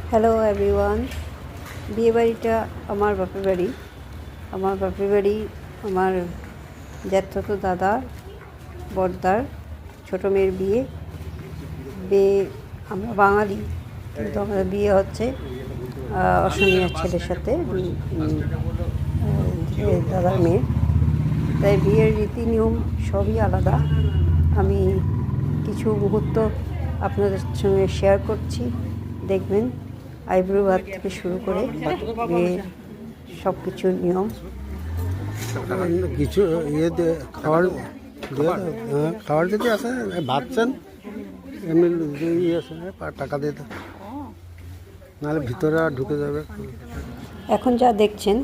Hello everyone. বিয়েবাড়িটা আমার বাপের বাড়ি। আমার জ্যাঠতো দাদা বড়দার ছোটো মেয়ের বিয়ে। আমরা বাঙালি, কিন্তু আমাদের বিয়ে হচ্ছে অসমীয়ার ছেলের সাথে, দাদার মেয়ে। তাই বিয়ের রীতি নিয়ম সবই আলাদা। আমি কিছু মুহূর্ত আপনাদের সঙ্গে শেয়ার করছি, দেখবেন। আইব্রো ভাত থেকে শুরু করে বিয়ের সব কিছুর নিয়ম। কিছু খাওয়ার যদি আছে ভাত চান, এমনি আছে টাকা দিয়ে দেন, নাহলে ভিতরে আর ঢুকে যাবে। এখন যা দেখছেন,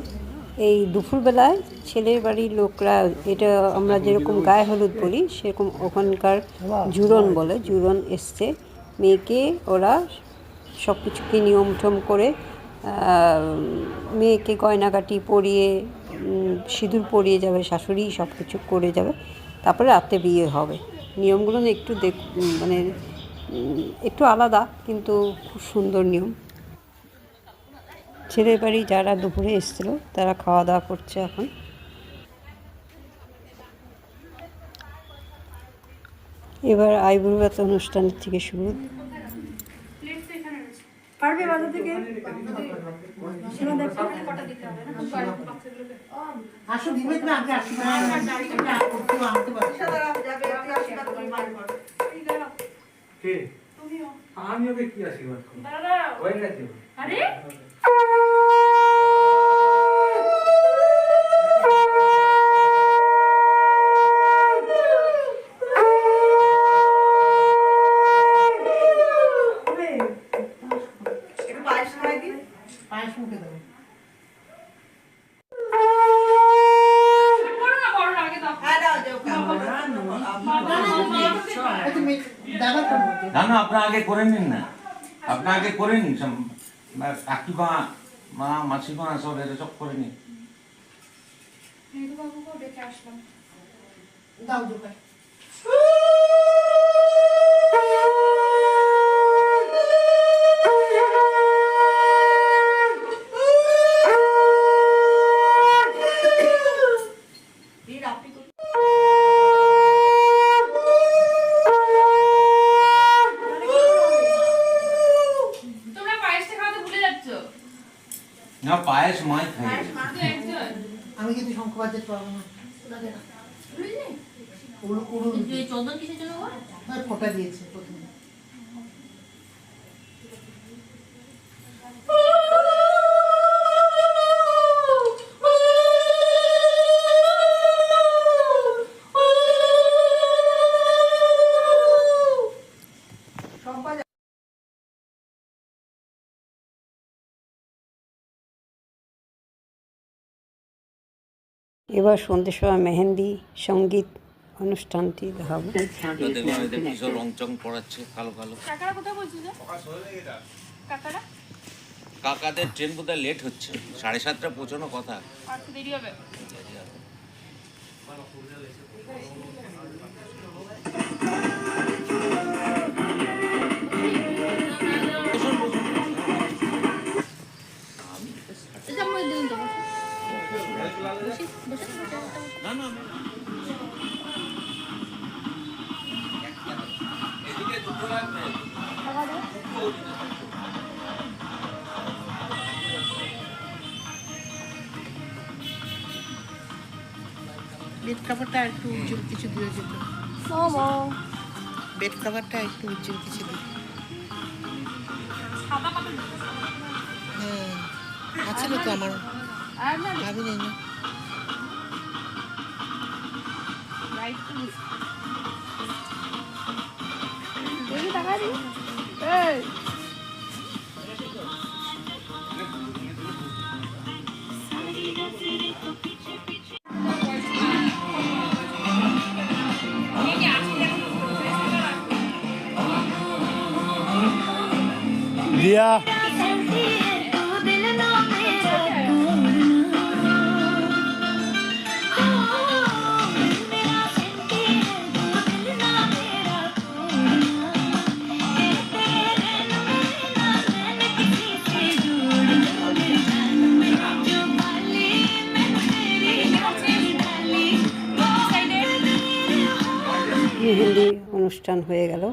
এই দুপুরবেলায় ছেলের বাড়ির লোকরা, এটা আমরা যেরকম গায়ে হলুদ বলি সেরকম ওখানকার জুরন বলে, জুরন এসছে। মেয়েকে ওরা সব কিছুকে নিয়ম টম করে মেয়েকে গয়নাগাটি পরিয়ে সিঁদুর পরিয়ে যাবে, শাশুড়ি সব কিছু করে যাবে, তারপরে রাতে বিয়ে হবে। নিয়মগুলো একটু মানে একটু আলাদা, কিন্তু খুব সুন্দর নিয়ম। ছেলের বাড়ি যারা দুপুরে এসেছিল তারা খাওয়া দাওয়া করছে এখন। এবার আইবুড়ো ভাত অনুষ্ঠানের থেকে শুরু। পারবে বাজার থেকে আমি ওকে কি আশীর্বাদ করব? আরে না না, আপনার আগে করে নিন না, আপনার আগে করে নিন। কাকিমা, মা, মাসিমা সব এরা সব করে নিন। না, পায়েস মাই খাই। আমি কিন্তু শঙ্খ বাজাতে পারবো না। চন্দন কিসের জন্য ফোটা দিয়েছে প্রথমে। এবার সন্ধ্যের সময় মেহেন্দি সঙ্গীত অনুষ্ঠানটি দেখাবো। রং চং পড়াচ্ছে কালো কালো। কাকাদের ট্রেন বোধহয় লেট হচ্ছে, 7:30 পৌঁছানো কথা। দেরি হবে। না না, এদিকে দুটো লাগবে। বেড কাভারটা একটু উজ্জ্বল কিছু দিয়ে যেত। বেড কাভারটা একটু উজ্জ্বল কিছু দিয়ে। হ্যাঁ, আছে তো আমার, ভাবি নেই না। দিয়া অনুষ্ঠান হয়ে গেল।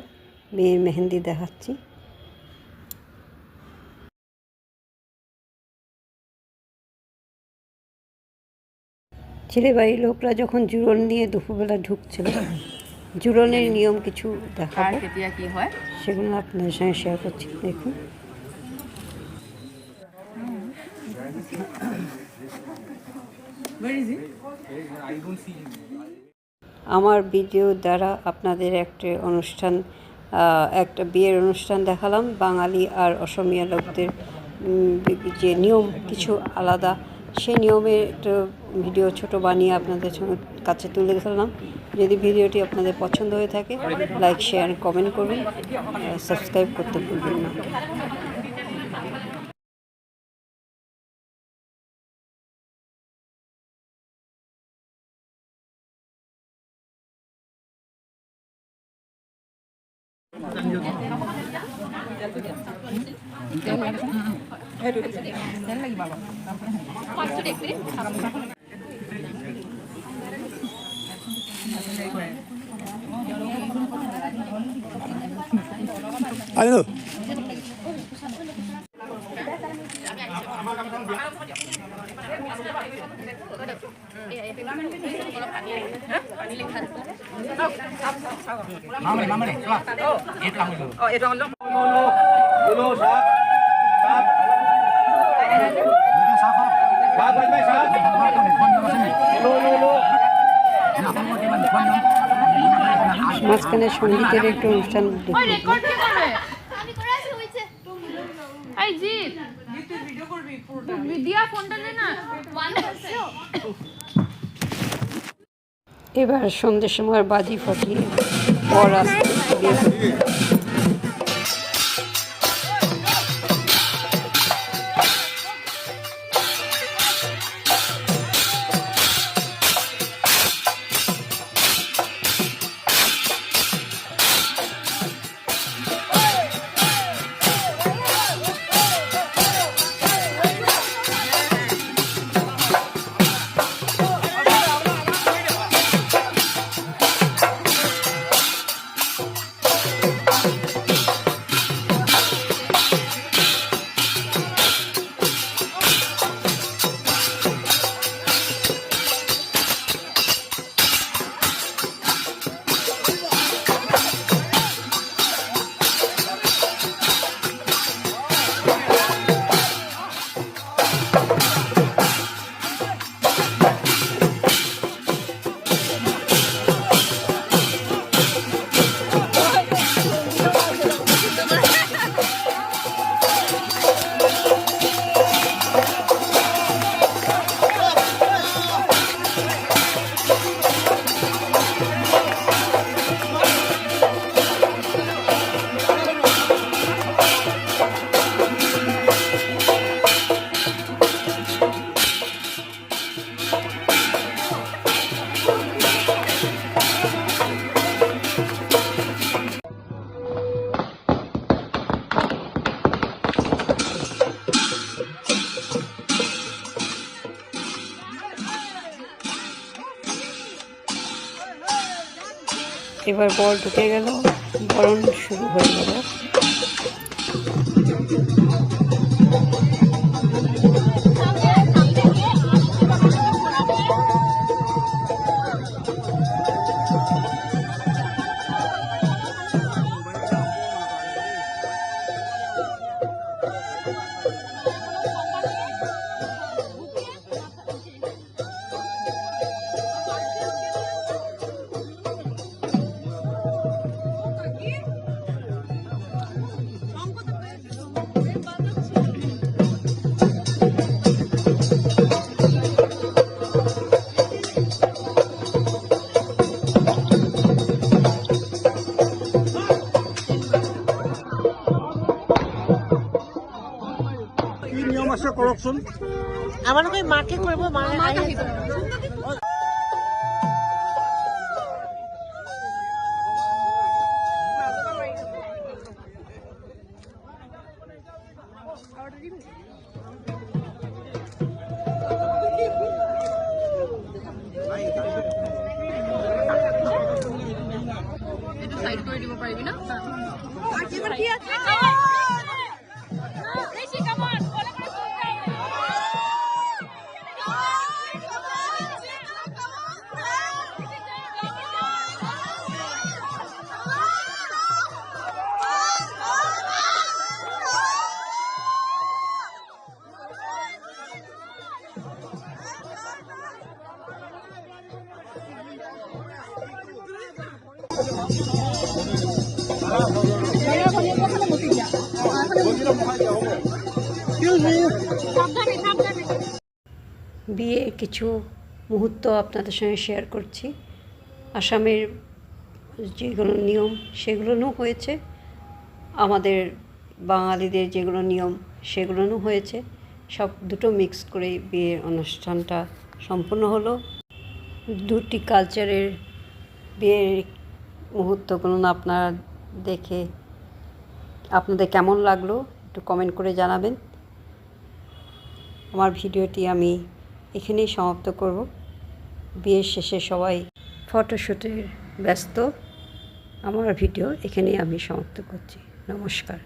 মেয়ের মেহেন্দি দেখাচ্ছি। ছেলে বাড়ির লোকরা যখন জুড়ন নিয়ে দুপুরবেলা ঢুকছিল, জুড়নের নিয়ম কিছু দেখাবো, কি হয় সেগুলো আপনাদের সঙ্গে শেয়ার করছি। দেখুন, আমার ভিডিও দ্বারা আপনাদের একটা বিয়ের অনুষ্ঠান দেখালাম। বাঙালি আর অসমীয়া লোকদের যে নিয়ম কিছু আলাদা, সেই নিয়মের একটা ভিডিও ছোট বানিয়ে আপনাদের কাছে তুলে ধরলাম। যদি ভিডিওটি আপনাদের পছন্দ হয়ে থাকে, লাইক, শেয়ার, কমেন্ট করবেন, সাবস্ক্রাইব করতে ভুলবেন না। আরে মাঝখানে সঙ্গীতের একটু অনুষ্ঠান এবার সন্ধ্যের সময় বাজি ফাটিয়ে পর আসতে বিয়ে করতে। এবার বর ঢুকে গেল, বরণ শুরু হয়ে গেল। আমালোকে মাকে কৰিব সাইড করে দিব পারবি না আর কি আছে বেশি কামান বলে করে চলতে হবে বিয়ের কিছু মুহূর্ত আপনাদের সঙ্গে শেয়ার করছি। আসামের যেগুলো নিয়ম সেগুলোও হয়েছে, আমাদের বাঙালিদের যেগুলো নিয়ম সেগুলোও হয়েছে, সব দুটো মিক্স করে বিয়ের অনুষ্ঠানটা সম্পূর্ণ হলো। দুটি কালচারের বিয়ের মুহূর্তগুলো আপনারা দেখে আপনাদের কেমন লাগলো একটু কমেন্ট করে জানাবেন। আমার ভিডিওটি আমি এখানেই সমাপ্ত করব। বিয়ের শেষে সবাই ফটোশ্যুটে ব্যস্ত, আমার ভিডিও এখানেই আমি সমাপ্ত করছি। নমস্কার।